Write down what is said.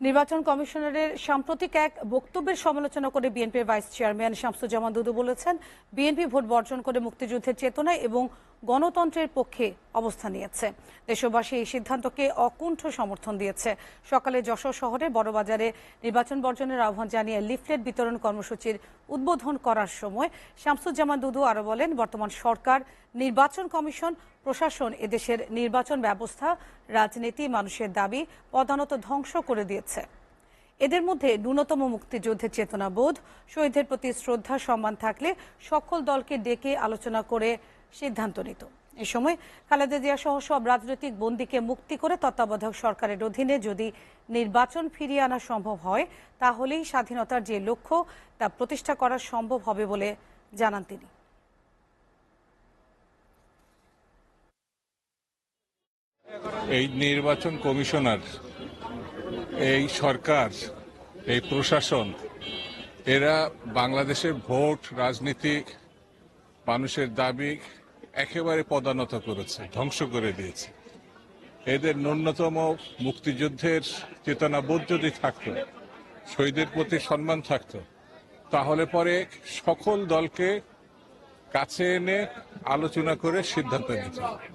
নির্বাচন কমিশনারের সাম্প্রতিক এক বক্তব্যের সমালোচনা করে বিএনপির ভাইস চেয়ারম্যান শামসুজ্জামান দুদু বলেছেন, বিএনপি ভোট বর্জন করে মুক্তিযুদ্ধের চেতনায় এবং গণতন্ত্রের পক্ষে অবস্থান নিয়েছে। দেশবাসী এই সিদ্ধান্তকে অকুণ্ঠ সমর্থন দিয়েছে। সকালে যশোর শহরের বড়বাজারে নির্বাচন বর্জনের আহ্বান জানিয়ে লিফলেট বিতরণ কর্মসূচির উদ্বোধন করার সময় শামসুজ্জামান দুদু আরো বলেন, বর্তমান সরকার, নির্বাচন কমিশন, প্রশাসন এদেশের নির্বাচন ব্যবস্থা, রাজনীতি, মানুষের দাবি প্রধানত ধ্বংস করে দিয়েছে। এদের মধ্যে ন্যূনতম মুক্তিযুদ্ধের চেতনাবোধ, শহীদদের প্রতি শ্রদ্ধা সম্মান থাকলে সকল দলকে ডেকে আলোচনা করে সিদ্ধান্ত নিত। এ সময় খালেদা জিয়া সহ সব রাজনৈতিক বন্দীকে মুক্তি করে তত্ত্বাবধায়ক সরকারের অধীনে যদি নির্বাচন ফিরিয়ে আনা সম্ভব হয়, তাহলেই স্বাধীনতার যে লক্ষ্য তা প্রতিষ্ঠা করা সম্ভব হবে বলে জানান তিনি। এই নির্বাচন কমিশনার, এই সরকার, এই প্রশাসন, এরা বাংলাদেশের ভোট, রাজনীতি, মানুষের দাবি একেবারে পদানত করেছে, ধ্বংস করে দিয়েছে। এদের ন্যূনতম মুক্তিযুদ্ধের চেতনাবোধ যদি থাকতো, শহীদের প্রতি সম্মান থাকতো, তাহলে পরে সকল দলকে কাছে এনে আলোচনা করে সিদ্ধান্ত নিতে হবে।